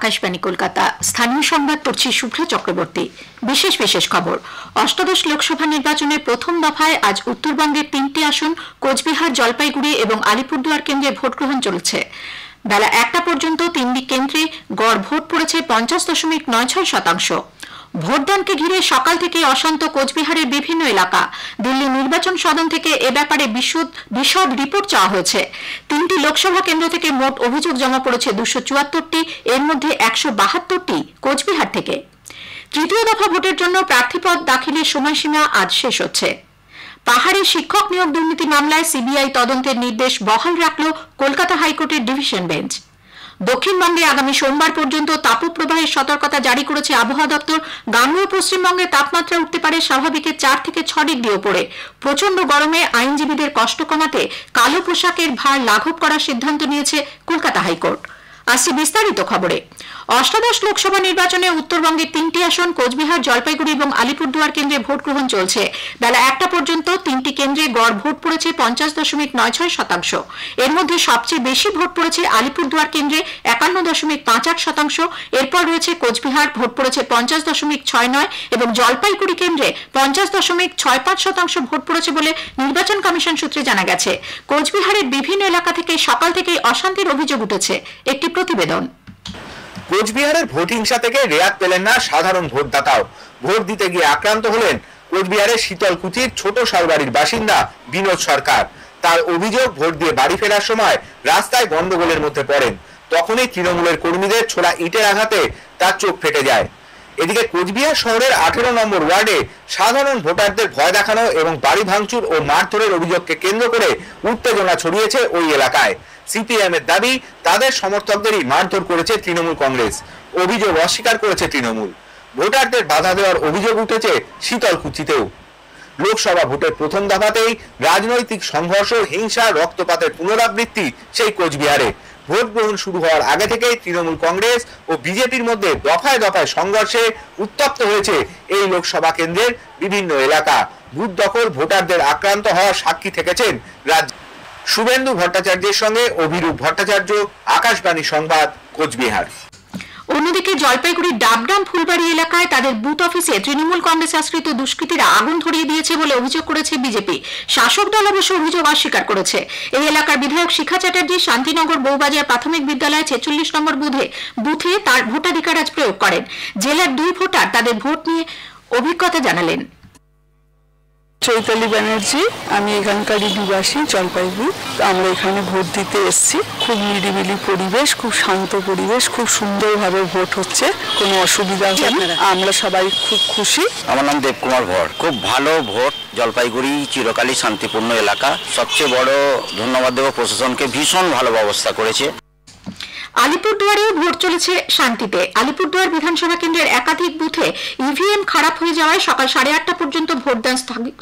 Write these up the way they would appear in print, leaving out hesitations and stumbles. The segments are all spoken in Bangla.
আকাশবাণী কলকাতা। স্থানীয় সংবাদ পড়ছি শুভ্রা চক্রবর্তী। বিশেষ খবর। অষ্টাদশ লোকসভা নির্বাচনের প্রথম দফায় আজ উত্তরবঙ্গের 3টি আসন কোচবিহার, জলপাইগুড়ি এবং আলিপুরদুয়ার কেন্দ্রে ভোট গ্রহণ চলেছে। বেলা 1টা পর্যন্ত 3টি কেন্দ্রে গড় ভোট পড়েছে 50.96%। ভোটদানকে ঘিরে সকাল থেকে অশান্ত কোচবিহারের বিভিন্ন এলাকা। দিল্লি নির্বাচন সদন থেকে এ ব্যাপারে বিশদ রিপোর্ট চাওয়া হয়েছে। 3টি লোকসভা কেন্দ্র থেকে মোট অভিযোগ জমা পড়েছে 274টি, এর মধ্যে 172টি কোচবিহার থেকে। তৃতীয় দফা ভোটের জন্য প্রার্থীপদ দাখিলের সময়সীমা আজ শেষ হচ্ছে। পাহাড়ে শিক্ষক নিয়োগ দুর্নীতি মামলায় সিবিআই তদন্তের নির্দেশ বহাল রাখল কলকাতা হাইকোর্টের ডিভিশন বেঞ্চ। দক্ষিণবঙ্গে আগামী সোমবার পর্যন্ত তাপপ্রবাহের সতর্কতা জারি করেছে আবহাওয়া দপ্তর। গাঙ্গেয় পশ্চিমবঙ্গে তাপমাত্রা উঠতে পারে স্বাভাবিকের 4 থেকে 6 ডিগ্রি ওপরে। প্রচন্ড গরমে আইনজীবীদের কষ্ট কমাতে কালো পোশাকের ভার লাঘব করার সিদ্ধান্ত নিয়েছে কলকাতা হাইকোর্ট। আসছে বিস্তারিত খবরে। অষ্টাদশ লোকসভা নির্বাচনে উত্তরবঙ্গের 3টি আসন কোচবিহার, জলপাইগুড়ি এবং আলিপুরদুয়ার কেন্দ্রে ভোট গ্রহণ চলছে। বেলা 1টা পর্যন্ত 3টি কেন্দ্রে গড় ভোট পড়েছে 50.96%। এর মধ্যে সবচেয়ে বেশি ভোট পড়েছে আলিপুরদুয়ার কেন্দ্রে 51.58%। এরপর রয়েছে কোচবিহার, ভোট পড়েছে 50.69 এবং জলপাইগুড়ি কেন্দ্রে 50.65% ভোট পড়েছে বলে নির্বাচন কমিশন সূত্রে জানা গেছে। কোচবিহারের বিভিন্ন এলাকা থেকে সকাল থেকেই অশান্তির অভিযোগ উঠেছে। একটি প্রতিবেদন। কোচবিহারের ভোট হিংসা থেকে রেয়াত পেলেন না সাধারণ ভোটদাতাও। ভোট দিতে গিয়ে আক্রান্ত হলেন কোচবিহারের শীতলকুচির ছোট শালবাড়ির বাসিন্দা বিনোদ সরকার। তার অভিযোগ, ভোট দিয়ে বাড়ি ফেরার সময় রাস্তায় গন্ডগোলের মধ্যে পড়েন। তখনই তৃণমূলের কর্মীদের ছোড়া ইটের আঘাতে তার চোখ ফেটে যায়। এদিকে কোচবিহার শহরের 18 নম্বর ওয়ার্ডে সাধারণ ভোটারদের ভয় দেখানো এবং বাড়ি ভাঙচুর ও মারধরের অভিযোগকে কেন্দ্র করে উত্তেজনা ছড়িয়েছে ওই এলাকায়। সিপিএম এর দাবি, তাদের সমর্থকদেরই মারধর করেছে তৃণমূল কংগ্রেস। অভিযোগ অস্বীকার করেছে তৃণমূল। ভোটারদের বাধা দেওয়ার অভিযোগ উঠেছে শীতলকুচিতেও। লোকসভা ভোটের প্রথম দফাতেই রাজনৈতিক সংঘর্ষ, হিংসা, রক্তপাতের পুনরাবৃত্তি সেই কোচবিহারে। ভোট গ্রহণ শুরু হওয়ার আগে থেকেই তৃণমূল কংগ্রেস ও বিজেপির মধ্যে দফায় দফায় সংঘর্ষে উত্তপ্ত হয়েছে এই লোকসভা কেন্দ্রের বিভিন্ন এলাকা। বুথ দখল, ভোটারদের আক্রান্ত হওয়ার সাক্ষী থেকেছেন রাজ্য। শুভেন্দু ভট্টাচার্যের সঙ্গে অভিরূপ ভট্টাচার্য, আকাশবাণী সংবাদ, কোচবিহার। অন্যদিকে জলপাইগুড়ির ডাবগ্রাম ফুলবাড়ি এলাকায় তাদের বুথ অফিসে তৃণমূল কংগ্রেস আশ্রিত দুষ্কৃতীরা আগুন ধরিয়ে দিয়েছে বলে অভিযোগ করেছে বিজেপি। শাসক দল অবশ্য অভিযোগ অস্বীকার করেছে। এই এলাকার বিধায়ক শিখা চ্যাটার্জি শান্তিনগর বউবাজার প্রাথমিক বিদ্যালয়ে 46 নম্বর বুথে তার ভোটাধিকার আজ প্রয়োগ করেন। জেলার 2 ভোটার তাদের ভোট নিয়ে অভিজ্ঞতা জানালেন। চৈতালি ব্যানার্জি, আমি এখানকার নিবাসী জলপাইগুড়ি। আমরা এখানে ভোট দিতে এসেছি। খুব নিরিবিলি পরিবেশ, খুব শান্ত পরিবেশ, খুব সুন্দরভাবে ভোট হচ্ছে, কোনো অসুবিধা হয়নি। আমরা সবাই খুব খুশি। আমার নাম দেবকুমার ভর। খুব ভালো ভোট। জলপাইগুড়ি চিরকালই শান্তিপূর্ণ এলাকা। সবচেয়ে বড় ধন্যবাদ দেব প্রশাসনকে, ভীষণ ভালো ব্যবস্থা করেছে। আলিপুরদুয়ারেও ভোট চলেছে শান্তিতে। আলিপুরদুয়ার বিধানসভা কেন্দ্রের একাধিক বুথে ইভিএম খারাপ হয়ে যাওয়ায় সকাল 8:30 পর্যন্ত ভোটদান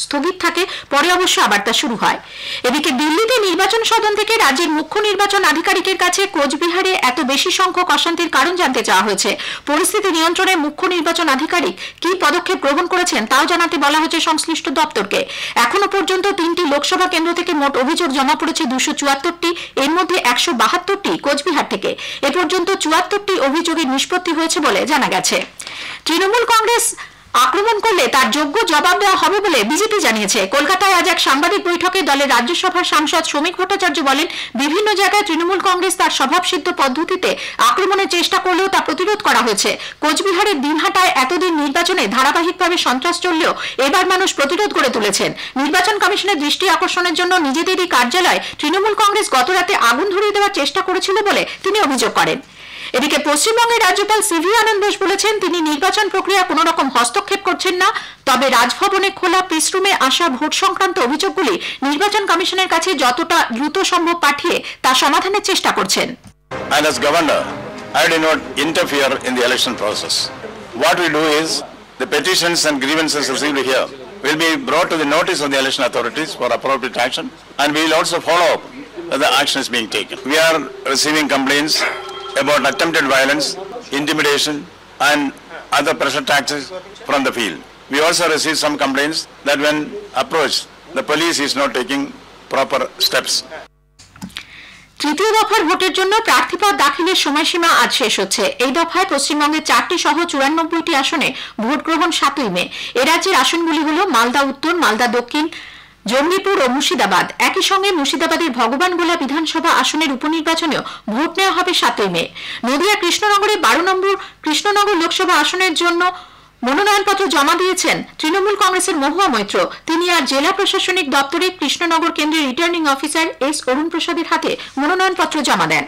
স্থগিত থাকে, পরে অবশ্য আবার তা শুরু হয়। এদিকে দিল্লিতে নির্বাচন সদন থেকে রাজ্যের মুখ্য নির্বাচন আধিকারিকের কাছে কোচবিহারে এত বেশি সংখ্যক অশান্তির কারণ জানতে চাওয়া হয়েছে। পরিস্থিতি নিয়ন্ত্রণে মুখ্য নির্বাচন আধিকারিক কি পদক্ষেপ গ্রহণ করেছেন তাও জানাতে বলা হয়েছে সংশ্লিষ্ট দপ্তরকে। এখনো পর্যন্ত 3টি লোকসভা কেন্দ্র থেকে মোট অভিযোগ জমা পড়েছে 274টি, এর মধ্যে 172টি কোচবিহার থেকে। এ পর্যন্ত 74টি অভিযোগের নিষ্পত্তি হয়েছে বলে জানা গেছে। তৃণমূল কংগ্রেস আক্রমণ করলে তার যোগ্য জবাব দেওয়া হবে বলে বিজেপি জানিয়েছে। কলকাতায় আজ এক সাংবাদিক বৈঠকে দলের রাজ্যসভার সাংসদ শ্রমিক ভট্টাচার্য বলেন, বিভিন্ন জায়গায় তৃণমূল কংগ্রেস তার স্বভাবসিদ্ধ পদ্ধতিতে আক্রমণের চেষ্টা করলেও তা প্রতিরোধ করা হয়েছে। কোচবিহারের দিনহাটায় এতদিন নির্বাচনে ধারাবাহিকভাবে সন্ত্রাস চললেও এবার মানুষ প্রতিরোধ করে তুলেছেন। নির্বাচন কমিশনের দৃষ্টি আকর্ষণের জন্য নিজেদেরই কার্যালয়ে তৃণমূল কংগ্রেস গতরাতে আগুন ধরিয়ে দেওয়ার চেষ্টা করেছিল বলে তিনি অভিযোগ করেন। এদিকে পশ্চিমবঙ্গের রাজ্যপাল সিভি আনন্দ বোস বলেছেন, তিনি নির্বাচন প্রক্রিয়া কোনো রকম হস্তক্ষেপ করছেন না, তবে রাজভবনে খোলা প্রেসরুমে আসা ভোট সংক্রান্ত অভিযোগগুলি নির্বাচন কমিশনের কাছে যতটা দ্রুত সম্ভব পাঠিয়ে তা সমাধানের চেষ্টা করছেন। And as governor, I do not interfere in the election process. What we do is the petitions and grievances received here will be brought to the notice of the election authorities for appropriate action, and we will also follow up that the action is being taken. We are receiving complaints about attempted violence, intimidation and other pressure tactics from the field. We also receive some complaints that when approached, the police is not taking proper steps. তৃতীয় দফার ভোটের জন্য প্রার্থীপদ দাখিলের সময়সীমা আজ শেষ হচ্ছে। এই দফায় পশ্চিমবঙ্গের 4টি সহ 94টি আসনে ভোট গ্রহণ 7ই মে। এ রাজ্যের আসনগুলি হল মালদা উত্তর, মালদা দক্ষিণ, জঙ্গিপুর ও মুর্শিদাবাদ। একই সঙ্গে মুর্শিদাবাদের ভগবানগোলা বিধানসভা আসনের উপনির্বাচনেও ভোট নেওয়া হবে 7ই মে। নদিয়া কৃষ্ণনগরে 12 নম্বর কৃষ্ণনগর লোকসভা আসনের জন্য মনোনয়নপত্র জমা দিয়েছেন তৃণমূল কংগ্রেসের মহুয়া মৈত্র। তিনি আজ জেলা প্রশাসনিক দপ্তরে কৃষ্ণনগর কেন্দ্রের রিটার্নিং অফিসার এস অরুণ প্রসাদের হাতে মনোনয়নপত্র জমা দেন।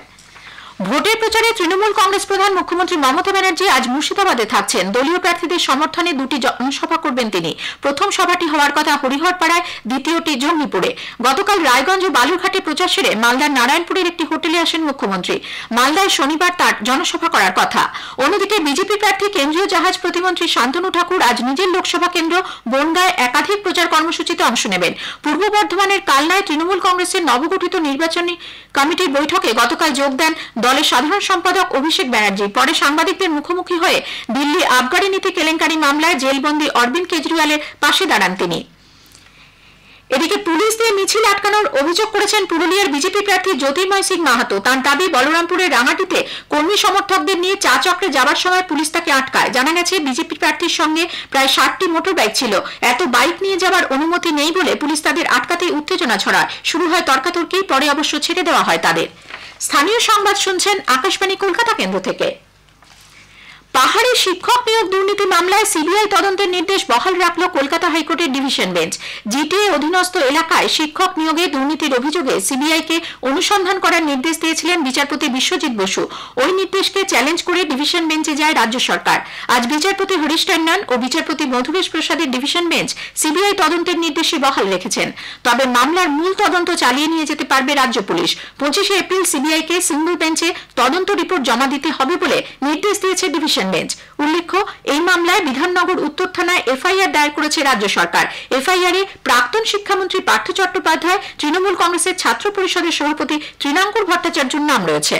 ভোটের প্রচারে তৃণমূল কংগ্রেস প্রধান মুখ্যমন্ত্রী মমতা ব্যানার্জি আজ মুর্শিদাবাদে থাকছেন। দলীয় প্রার্থীদের সমর্থনে 2টি জনসভা করবেন তিনি। প্রথম সভাটি হওয়ার কথা হরিহরপাড়ায়, দ্বিতীয়টি জঙ্গিপুরে। গতকাল রায়গঞ্জ ও বালুরঘাটে প্রচার সেরে মালদার নারায়ণপুরের একটি হোটেলে আসেন মুখ্যমন্ত্রী। মালদায় শনিবার তার জনসভা করার কথা। অন্যদিকে বিজেপি প্রার্থী কেন্দ্রীয় জাহাজ প্রতিমন্ত্রী শান্তনু ঠাকুর আজ নিজের লোকসভা কেন্দ্র বনগাঁয় একাধিক প্রচার কর্মসূচিতে অংশ নেবেন। পূর্ব বর্ধমানের কালনায় তৃণমূল কংগ্রেসের নবগঠিত নির্বাচনী কমিটির বৈঠকে গতকাল যোগ দেন দলের সাধারণ সম্পাদক অভিষেক ব্যানার্জি। পরে সাংবাদিকদের মুখোমুখি হয়ে দিল্লি আবগারি নীতি কেলেঙ্কারি মামলায় জেলবন্দি অরবিন্দ কেজরিওয়ালের পাশে দাঁড়ান তিনি। এদিকে পুলিশ দিয়ে মিছিল আটকানোর অভিযোগ করেছেন পুরুলিয়ার বিজেপি প্রার্থী জ্যোতির্ময় সিং মাহাতো। তার দাবি, বলরামপুরের রাঙাটিতে কর্মী সমর্থকদের নিয়ে চা চক্রে যাবার সময় পুলিশ তাকে আটকায়। জানা গেছে বিজেপি প্রার্থীর সঙ্গে প্রায় 60টি মোটর বাইক ছিল। এত বাইক নিয়ে যাওয়ার অনুমতি নেই বলে পুলিশ তাদের আটকাতেই উত্তেজনা ছড়ায়। শুরু হয় তর্কাতর্কি, পরে অবশ্য ছেড়ে দেওয়া হয় তাদের। স্থানীয় সংবাদ শুনছেন আকাশবাণী কলকাতা কেন্দ্র থেকে। পাহাড়ে শিক্ষক নিয়োগ দুর্নীতি মামলায় সিবিআই তদন্তের নির্দেশ বহাল রাখল কলকাতা হাইকোর্টের ডিভিশন বেঞ্চ। জিটিএ অধীনস্থ এলাকায় শিক্ষক নিয়োগে দুর্নীতির অভিযোগে সিবিআইকে অনুসন্ধান করার নির্দেশ দিয়েছিলেন বিচারপতি বিশ্বজিৎ বসু। ওই নির্দেশকে চ্যালেঞ্জ করে ডিভিশন বেঞ্চে যায় রাজ্য সরকার। আজ বিচারপতি হরিশ ট্যান্ডন ও বিচারপতি মধুবেশ প্রসাদের ডিভিশন বেঞ্চ সিবিআই তদন্তের নির্দেশে বহাল রেখেছেন। তবে মামলার মূল তদন্ত চালিয়ে নিয়ে যেতে পারবে রাজ্য পুলিশ। 25শে এপ্রিল সিবিআইকে সিঙ্গল বেঞ্চে তদন্ত রিপোর্ট জমা দিতে হবে বলে নির্দেশ দিয়েছে ডিভিশন বেঞ্চ। উল্লেখ্য, এই মামলায় বিধাননগর উত্তর থানায় এফআইআর দায়ের করেছে রাজ্য সরকার। এফআইআরে প্রাক্তন শিক্ষামন্ত্রী পার্থ চট্টোপাধ্যায়, তৃণমূল কংগ্রেসের ছাত্র পরিষদের সভাপতি তৃণাঙ্কুর ভট্টাচার্যের নাম রয়েছে।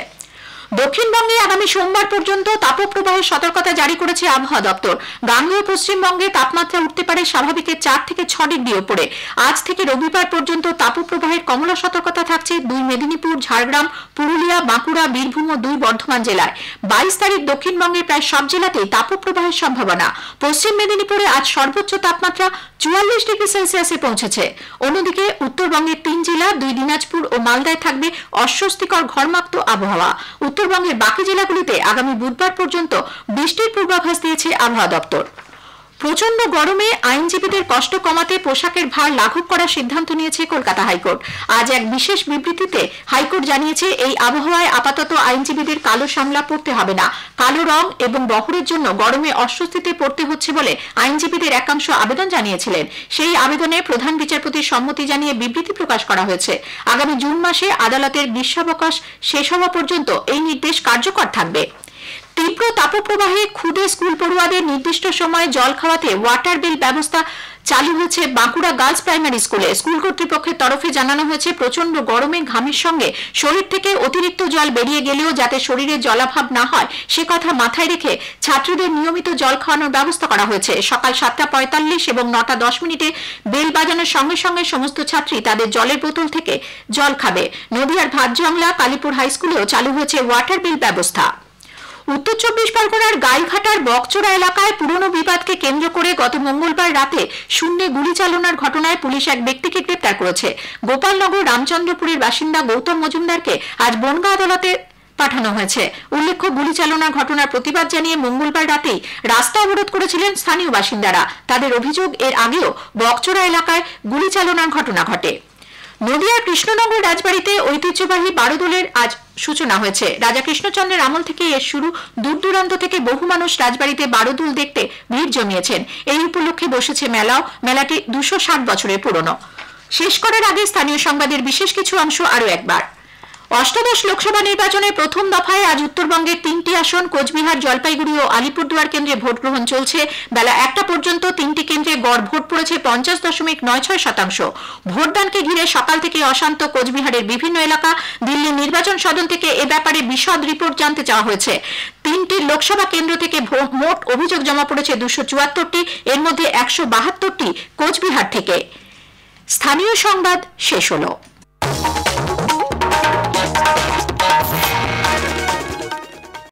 দক্ষিণবঙ্গে আগামী সোমবার পর্যন্ত তাপপ্রবাহের সতর্কতা জারি করেছে আবহাওয়া দপ্তর। গাঙ্গেয় পশ্চিমবঙ্গে তাপমাত্রা উঠতে পারে স্বাভাবিকের 4 থেকে 6 ডিগ্রি ওপরে। আজ থেকে রবিবার পর্যন্ত তাপপ্রবাহের কমলা সতর্কতা থাকছে 2 মেদিনীপুর, ঝাড়গ্রাম, পুরুলিয়া, বাঁকুড়া, বীরভূম ও 2 বর্ধমান জেলায়। 22 তারিখ দক্ষিণবঙ্গের প্রায় সব জেলাতেই তাপপ্রবাহের সম্ভাবনা। পশ্চিম মেদিনীপুরে আজ সর্বোচ্চ তাপমাত্রা 44 ডিগ্রি সেলসিয়াসে পৌঁছেছে। অন্যদিকে উত্তরবঙ্গের 3 জেলা, 2 দিনাজপুর ও মালদায় থাকবে অস্বস্তিকর ঘর্মাক্ত আবহাওয়া। উত্তরবঙ্গের বাকি জেলাগুলিতে আগামী বুধবার পর্যন্ত বৃষ্টির পূর্বাভাস দিয়েছে আবহাওয়া দপ্তর। প্রচন্ড গরমে আইনজীবীদের কষ্ট কমাতে পোশাকের ভার লাঘব করার সিদ্ধান্ত নিয়েছে কলকাতা হাইকোর্ট। আজ এক বিশেষ বিবৃতিতে হাইকোর্ট জানিয়েছে, এই আবহাওয়ায় আপাতত আইনজীবীদের কালো সামলা পরতে হবে না। কালো রং এবং বহরের জন্য গরমে অস্বস্তিতে পড়তে হচ্ছে বলে আইনজীবীদের একাংশ আবেদন জানিয়েছিলেন। সেই আবেদনে প্রধান বিচারপতির সম্মতি জানিয়ে বিবৃতি প্রকাশ করা হয়েছে। আগামী জুন মাসে আদালতের গ্রীষ্মাবকাশ শেষ হওয়া পর্যন্ত এই নির্দেশ কার্যকর থাকবে। তীব্র তাপপ্রবাহে ক্ষুদে স্কুল পড়ুয়াদের নির্দিষ্ট সময়ে জল খাওয়াতে ওয়াটার বিল ব্যবস্থা চালু হয়েছে বাঁকুড়া গার্লস প্রাইমারি স্কুলে। স্কুল কর্তৃপক্ষের তরফে জানানো হয়েছে, প্রচন্ড গরমে ঘামের সঙ্গে শরীর থেকে অতিরিক্ত জল বেরিয়ে গেলেও যাতে শরীরে জলাভাব না হয় সে কথা মাথায় রেখে ছাত্রীদের নিয়মিত জল খাওয়ানোর ব্যবস্থা করা হয়েছে। সকাল 7:45 এবং 9:10 বেল বাজানোর সঙ্গে সঙ্গে সমস্ত ছাত্রী তাদের জলের বোতল থেকে জল খাবে। নদিয়ার ভাতজংলা কালীপুর হাই স্কুলেও চালু হয়েছে ওয়াটার বিল ব্যবস্থা। উত্তর 24 পরগনার গাইঘাটার বকচোরা এলাকায় পুরনো বিবাদকে কেন্দ্র করে গত মঙ্গলবার রাতে শূন্যে গুলি চালনার ঘটনায় পুলিশ এক ব্যক্তিকে গ্রেপ্তার করেছে। গোপালনগর রামচন্দ্রপুরের বাসিন্দা গৌতম মজুমদারকে আজ বনগাঁ আদালতে পাঠানো হয়েছে। উল্লেখ্য, গুলি চালনার ঘটনার প্রতিবাদ জানিয়ে মঙ্গলবার রাতেই রাস্তা অবরোধ করেছিলেন স্থানীয় বাসিন্দারা। তাদের অভিযোগ, এর আগেও বকচোরা এলাকায় গুলি চালনার ঘটনা ঘটে। নদিয়ার কৃষ্ণনগর রাজবাড়িতে ঐতিহ্যবাহী বারোদোলের আজ সূচনা হয়েছে। রাজা কৃষ্ণচন্দ্রের আমল থেকে এর শুরু। দূর দূরান্ত থেকে বহু মানুষ রাজবাড়িতে বারোদোল দেখতে ভিড় জমিয়েছেন। এই উপলক্ষে বসেছে মেলাও। মেলাটি 260 বছরের পুরনো। শেষ করার আগে স্থানীয় সংবাদের বিশেষ কিছু অংশ আরো একবার। অষ্টাদশ লোকসভা নির্বাচনের প্রথম দফায় আজ উত্তরবঙ্গের 3টি আসন কোচবিহার, জলপাইগুড়ি ও আলিপুরদুয়ার কেন্দ্রে ভোট গ্রহণ চলছে। বেলা 1টা পর্যন্ত 3টি কেন্দ্রে গড় ভোট পড়েছে 50.96%। ভোটদানকে ঘিরে সকাল থেকে অশান্ত কোচবিহারের বিভিন্ন এলাকা। দিল্লি নির্বাচন সদন থেকে এ ব্যাপারে বিশদ রিপোর্ট জানতে চাওয়া হয়েছে। 3টি লোকসভা কেন্দ্র থেকে মোট অভিযোগ জমা পড়েছে 274টি, এর মধ্যে 172টি কোচবিহার থেকে। স্থানীয় সংবাদ শেষ হলো।